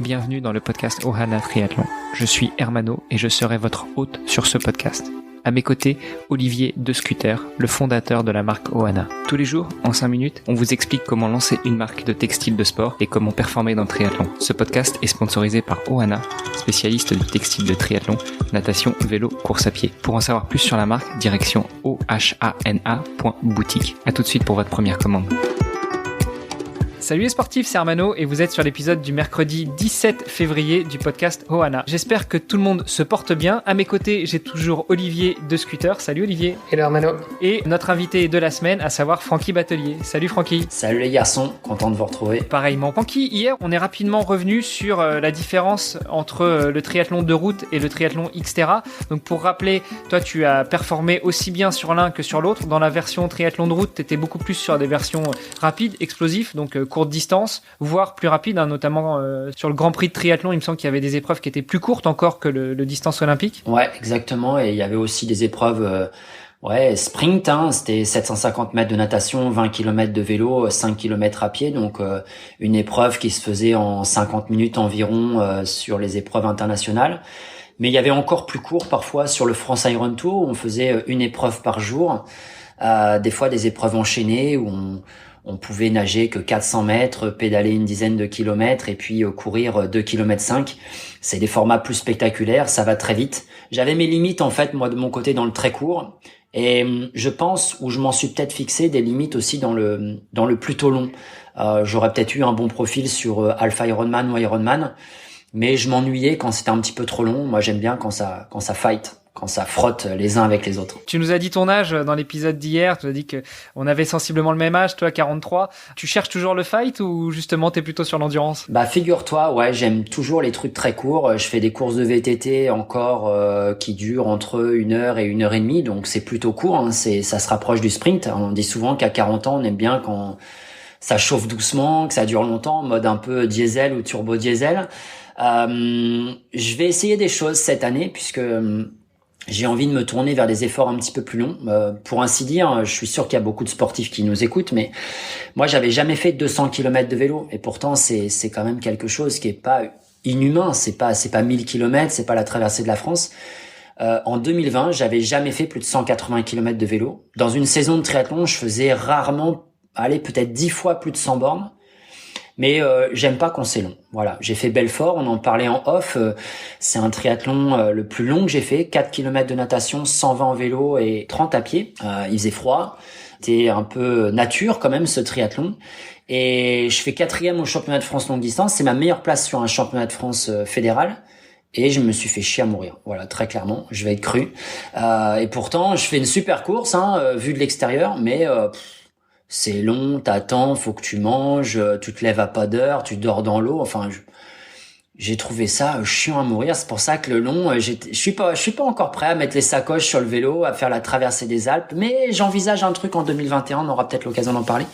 bienvenue dans le podcast Ohana Triathlon. Je suis Hermano et je serai votre hôte sur ce podcast. À mes côtés, Olivier De Scuter, le fondateur de la marque Ohana. Tous les jours, en 5 minutes, on vous explique comment lancer une marque de textile de sport et comment performer dans le triathlon. Ce podcast est sponsorisé par Ohana, spécialiste du textile de triathlon, natation, vélo, course à pied. Pour en savoir plus sur la marque, direction ohana.boutique. À tout de suite pour votre première commande. Salut les sportifs, c'est Hermano et vous êtes sur l'épisode du mercredi 17 février du podcast Ohana. J'espère que tout le monde se porte bien. À mes côtés, j'ai toujours Olivier De Scuter. Salut Olivier. Hello Hermano. Et notre invité de la semaine, à savoir Francky Batelier. Salut Francky. Salut les garçons, content de vous retrouver. Pareillement. Francky, hier, on est rapidement revenu sur la différence entre le triathlon de route et le triathlon Xterra. Donc pour rappeler, toi tu as performé aussi bien sur l'un que sur l'autre. Dans la version triathlon de route, tu étais beaucoup plus sur des versions rapides, explosifs, donc courte distance, voire plus rapide, notamment sur le Grand Prix de triathlon, il me semble qu'il y avait des épreuves qui étaient plus courtes encore que le distance olympique. Ouais, exactement, et il y avait aussi des épreuves sprint, c'était 750 mètres de natation, 20 km de vélo, 5 km à pied, donc une épreuve qui se faisait en 50 minutes environ sur les épreuves internationales. Mais il y avait encore plus court parfois sur le France Iron Tour, où on faisait une épreuve par jour, des fois des épreuves enchaînées où on pouvait nager que 400 mètres, pédaler une dizaine de kilomètres et puis courir 2 km 5. C'est des formats plus spectaculaires, ça va très vite. J'avais mes limites en fait moi de mon côté dans le très court et je pense, ou je m'en suis peut-être fixé, des limites aussi dans le plutôt long. J'aurais peut-être eu un bon profil sur Alpha Ironman ou Ironman, mais je m'ennuyais quand c'était un petit peu trop long. Moi j'aime bien quand ça fight, quand ça frotte les uns avec les autres. Tu nous as dit ton âge dans l'épisode d'hier, tu nous as dit qu'on avait sensiblement le même âge, toi 43. Tu cherches toujours le fight ou justement t'es plutôt sur l'endurance? Bah figure-toi, ouais, j'aime toujours les trucs très courts. Je fais des courses de VTT encore qui durent entre 1 heure et 1 heure et demie, donc c'est plutôt court, ça se rapproche du sprint. On dit souvent qu'à 40 ans, on aime bien quand ça chauffe doucement, que ça dure longtemps, en mode un peu diesel ou turbo diesel. Je vais essayer des choses cette année puisque j'ai envie de me tourner vers des efforts un petit peu plus longs. Pour ainsi dire, je suis sûr qu'il y a beaucoup de sportifs qui nous écoutent, mais moi, j'avais jamais fait 200 km de vélo. Et pourtant, c'est quand même quelque chose qui est pas inhumain. C'est pas 1000 km, c'est pas la traversée de la France. En 2020, j'avais jamais fait plus de 180 km de vélo. Dans une saison de triathlon, je faisais rarement, peut-être 10 fois plus de 100 bornes. Mais j'aime pas quand c'est long. Voilà, j'ai fait Belfort, on en parlait en off, c'est un triathlon le plus long que j'ai fait, 4 km de natation, 120 en vélo et 30 à pied. Il faisait froid, c'était un peu nature quand même ce triathlon. Et je fais 4e au championnat de France longue distance, c'est ma meilleure place sur un championnat de France fédéral. Et je me suis fait chier à mourir. Voilà, très clairement, je vais être cru. Et pourtant, je fais une super course, vue de l'extérieur, mais c'est long, t'attends, faut que tu manges, tu te lèves à pas d'heure, tu dors dans l'eau. Enfin, j'ai trouvé ça chiant à mourir. C'est pour ça que le long, je suis pas encore prêt à mettre les sacoches sur le vélo, à faire la traversée des Alpes. Mais j'envisage un truc en 2021. On aura peut-être l'occasion d'en parler.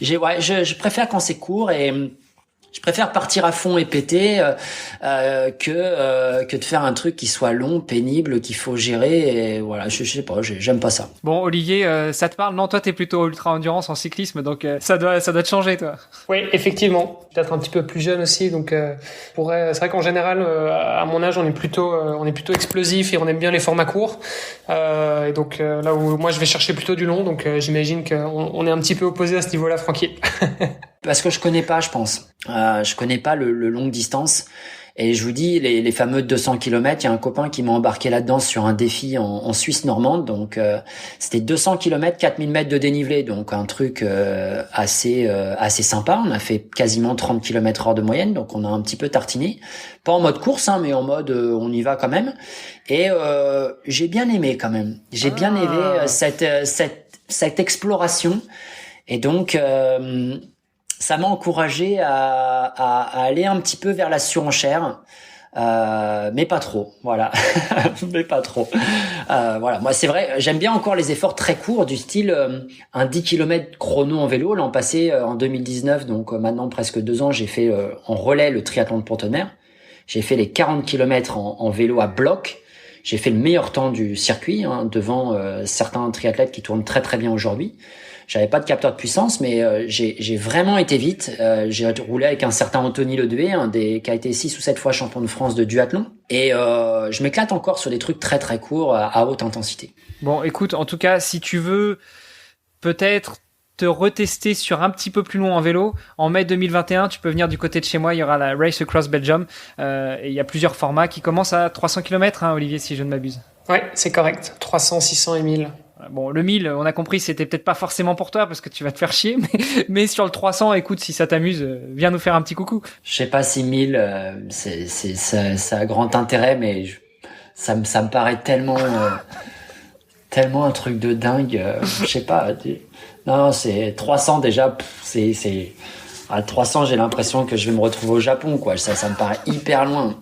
Je préfère quand c'est court et je préfère partir à fond et péter que de faire un truc qui soit long, pénible, qu'il faut gérer. Et voilà, je sais pas, j'aime pas ça. Bon, Olivier, ça te parle? Non, toi, t'es plutôt ultra-endurance en cyclisme, donc ça doit te changer, toi. Oui, effectivement. Peut-être un petit peu plus jeune aussi, donc c'est vrai qu'en général, à mon âge, on est plutôt explosif et on aime bien les formats courts. Et donc là où moi, je vais chercher plutôt du long, donc j'imagine qu'on est un petit peu opposés à ce niveau-là, Francky. Parce que je connais pas, je pense. Je connais pas le longue distance. Et je vous dis, les fameux 200 km, il y a un copain qui m'a embarqué là-dedans sur un défi en Suisse normande. Donc, c'était 200 km, 4000 mètres de dénivelé. Donc, un truc assez sympa. On a fait quasiment 30 km/h de moyenne. Donc, on a un petit peu tartiné. Pas en mode course, mais en mode on y va quand même. Et j'ai bien aimé quand même. J'ai bien aimé cette exploration. Et donc ça m'a encouragé à aller un petit peu vers la surenchère, mais pas trop, voilà. Mais pas trop. Voilà, moi c'est vrai, j'aime bien encore les efforts très courts du style un 10 km chrono en vélo. L'an passé, en 2019, donc maintenant presque 2 ans, j'ai fait en relais le triathlon de Pont-Tonnerre. J'ai fait les 40 km en vélo à bloc. J'ai fait le meilleur temps du circuit devant certains triathlètes qui tournent très très bien aujourd'hui. J'avais pas de capteur de puissance, mais j'ai vraiment été vite. J'ai roulé avec un certain Anthony Ledoué, qui a été 6 ou 7 fois champion de France de duathlon. Et je m'éclate encore sur des trucs très très courts à haute intensité. Bon, écoute, en tout cas, si tu veux peut-être te retester sur un petit peu plus long en vélo, en mai 2021, tu peux venir du côté de chez moi, il y aura la Race Across Belgium, et il y a plusieurs formats qui commencent à 300 km, hein, Olivier, si je ne m'abuse. Ouais, c'est correct. 300, 600 et 1000. Bon, le 1000, on a compris, c'était peut-être pas forcément pour toi parce que tu vas te faire chier, mais sur le 300, écoute, si ça t'amuse, viens nous faire un petit coucou. Je sais pas si 1000, ça a grand intérêt, mais ça me paraît tellement un truc de dingue. Je sais pas. Non, c'est 300 déjà. À 300, j'ai l'impression que je vais me retrouver au Japon, quoi. Ça me paraît hyper loin.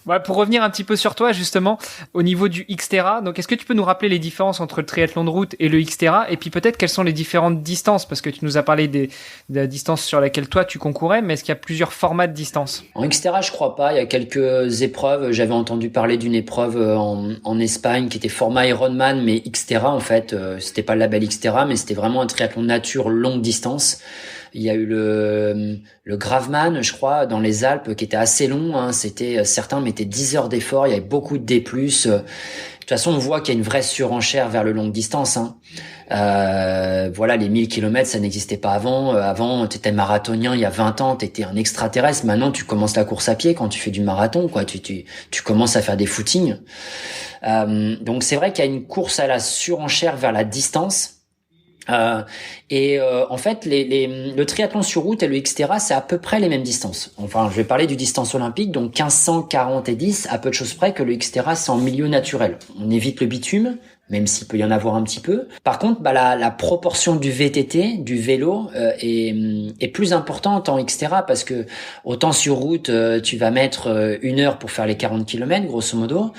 Ouais, pour revenir un petit peu sur toi, justement, au niveau du Xterra, donc est-ce que tu peux nous rappeler les différences entre le triathlon de route et le Xterra, et puis peut-être quelles sont les différentes distances, parce que tu nous as parlé de la distance sur laquelle toi tu concourais, mais est-ce qu'il y a plusieurs formats de distance? En Xterra, je crois pas. Il y a quelques épreuves. J'avais entendu parler d'une épreuve en Espagne qui était format Ironman, mais Xterra, en fait, c'était pas le label Xterra, mais c'était vraiment un triathlon nature longue distance. Il y a eu le Graveman, je crois, dans les Alpes, qui était assez long, hein. Certains mettaient 10 heures d'effort. Il y avait beaucoup de D+. De toute façon, on voit qu'il y a une vraie surenchère vers le longue distance, hein. Voilà, les 1000 km, ça n'existait pas avant. Avant, t'étais marathonien il y a 20 ans, t'étais un extraterrestre. Maintenant, tu commences la course à pied quand tu fais du marathon, quoi. Tu commences à faire des footings. Donc c'est vrai qu'il y a une course à la surenchère vers la distance. En fait, le triathlon sur route et le Xterra, c'est à peu près les mêmes distances. Enfin, je vais parler du distance olympique, donc 1500, 40 et 10, à peu de choses près que le Xterra, c'est en milieu naturel. On évite le bitume, même s'il peut y en avoir un petit peu. Par contre, la proportion du VTT, du vélo, est plus importante en Xterra, parce que autant sur route, tu vas mettre 1 heure pour faire les 40 km, grosso modo,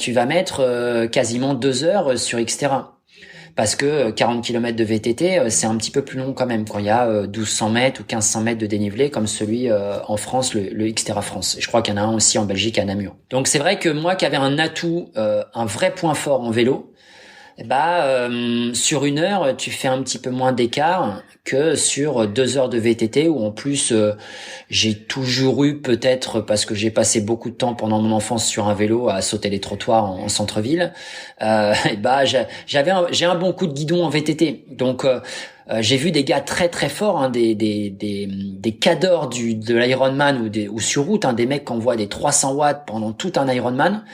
tu vas mettre quasiment 2 heures sur Xterra. Parce que 40 km de VTT, c'est un petit peu plus long quand même, quand il y a 1200 mètres ou 1500 mètres de dénivelé, comme celui en France, le Xterra France. Et je crois qu'il y en a un aussi en Belgique à Namur. Donc c'est vrai que moi qui avais un atout, un vrai point fort en vélo, sur 1 heure, tu fais un petit peu moins d'écart que sur 2 heures de VTT, où en plus j'ai toujours eu, peut-être parce que j'ai passé beaucoup de temps pendant mon enfance sur un vélo à sauter les trottoirs en centre-ville, j'ai un bon coup de guidon en VTT. Donc j'ai vu des gars très très forts, hein, des cadors de l'Ironman ou sur route, hein, des mecs qui envoient des 300 watts pendant tout un Ironman,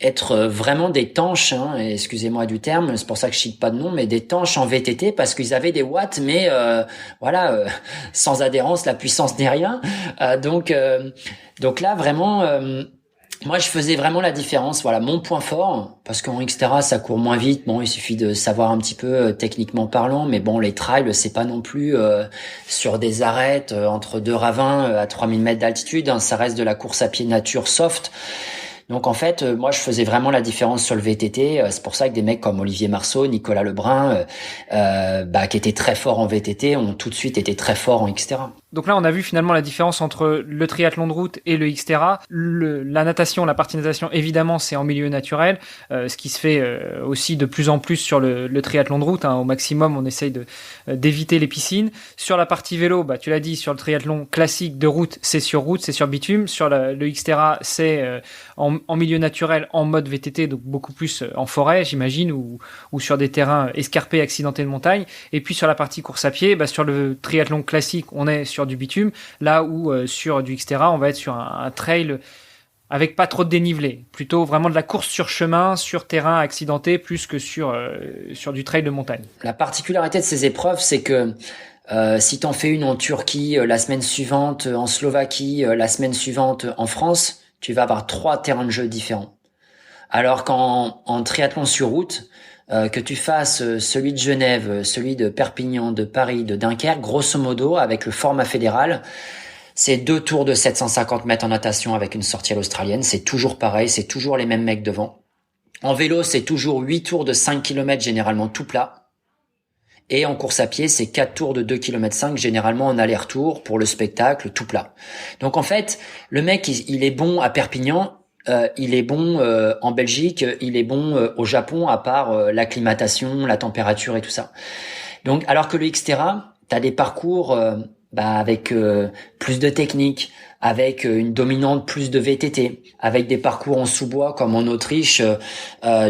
être vraiment des tanches, hein, excusez-moi du terme, c'est pour ça que je cite pas de nom, mais des tanches en VTT, parce qu'ils avaient des watts, mais sans adhérence, la puissance n'est rien. Donc là vraiment, moi je faisais vraiment la différence. Voilà, mon point fort, parce qu'en Xterra ça court moins vite. Bon, il suffit de savoir un petit peu techniquement parlant, mais bon, les trails c'est pas non plus sur des arêtes entre 2 ravins à 3000 mètres d'altitude, hein, ça reste de la course à pied nature soft. Donc en fait, moi je faisais vraiment la différence sur le VTT. C'est pour ça que des mecs comme Olivier Marceau, Nicolas Lebrun, qui étaient très forts en VTT, ont tout de suite été très forts en Xterra. Donc là, on a vu finalement la différence entre le triathlon de route et le Xterra. La natation, la partie natation, évidemment, c'est en milieu naturel, ce qui se fait aussi de plus en plus sur le triathlon de route, hein. Au maximum, on essaye d'éviter les piscines. Sur la partie vélo, tu l'as dit, sur le triathlon classique de route, c'est sur bitume. Sur le Xterra, c'est en milieu naturel, en mode VTT, donc beaucoup plus en forêt, j'imagine, ou sur des terrains escarpés, accidentés de montagne. Et puis sur la partie course à pied, sur le triathlon classique, on est sur du bitume, là où sur du Xterra, on va être sur un trail avec pas trop de dénivelé, plutôt vraiment de la course sur chemin, sur terrain accidenté, plus que sur du trail de montagne. La particularité de ces épreuves, c'est que si t'en fais une en Turquie, la semaine suivante en Slovaquie, la semaine suivante en France, tu vas avoir 3 terrains de jeu différents. Alors qu'en triathlon sur route, que tu fasses celui de Genève, celui de Perpignan, de Paris, de Dunkerque, grosso modo, avec le format fédéral, c'est 2 tours de 750 mètres en natation avec une sortie à l'australienne. C'est toujours pareil, c'est toujours les mêmes mecs devant. En vélo, c'est toujours 8 tours de 5 km, généralement tout plat. Et en course à pied, c'est 4 tours de 2,5 km, généralement en aller-retour pour le spectacle, tout plat. Donc en fait, le mec, il est bon à Perpignan, il est bon en Belgique, il est bon au Japon, à part l'acclimatation, la température et tout ça. Donc, alors que le Xterra, t'as des parcours avec plus de technique, avec une dominante plus de VTT, avec des parcours en sous-bois comme en Autriche,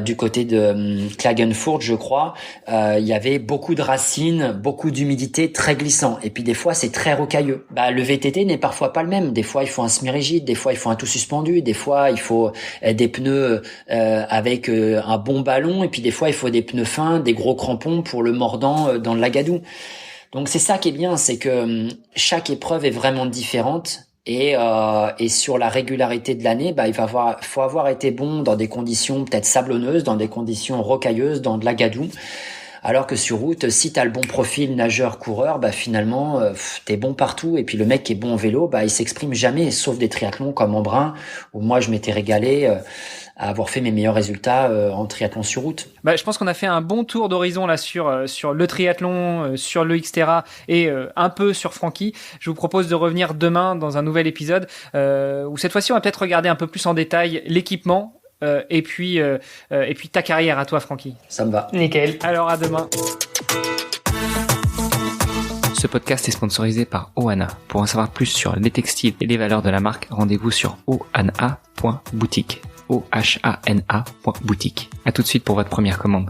du côté de Klagenfurt, je crois, il y avait beaucoup de racines, beaucoup d'humidité, très glissant. Et puis des fois, c'est très rocailleux. Le VTT n'est parfois pas le même. Des fois, il faut un semi-rigide, des fois, il faut un tout suspendu, des fois, il faut des pneus avec un bon ballon, et puis des fois, il faut des pneus fins, des gros crampons pour le mordant dans le lagadou. Donc c'est ça qui est bien, c'est que chaque épreuve est vraiment différente. Et sur la régularité de l'année, faut avoir été bon dans des conditions peut-être sablonneuses, dans des conditions rocailleuses, dans de l'agadou. Alors que sur route, si t'as le bon profil nageur-coureur, finalement, t'es bon partout. Et puis le mec qui est bon en vélo, il s'exprime jamais, sauf des triathlons comme Embrun, où moi je m'étais régalé à avoir fait mes meilleurs résultats en triathlon sur route. Je pense qu'on a fait un bon tour d'horizon là sur le triathlon, sur le Xterra et un peu sur Francky. Je vous propose de revenir demain dans un nouvel épisode où cette fois-ci on va peut-être regarder un peu plus en détail l'équipement et puis ta carrière à toi, Francky. Ça me va. Nickel. Alors à demain. Ce podcast est sponsorisé par Ohana. Pour en savoir plus sur les textiles et les valeurs de la marque, rendez-vous sur ohana.boutique. ohana.boutique. À tout de suite pour votre première commande.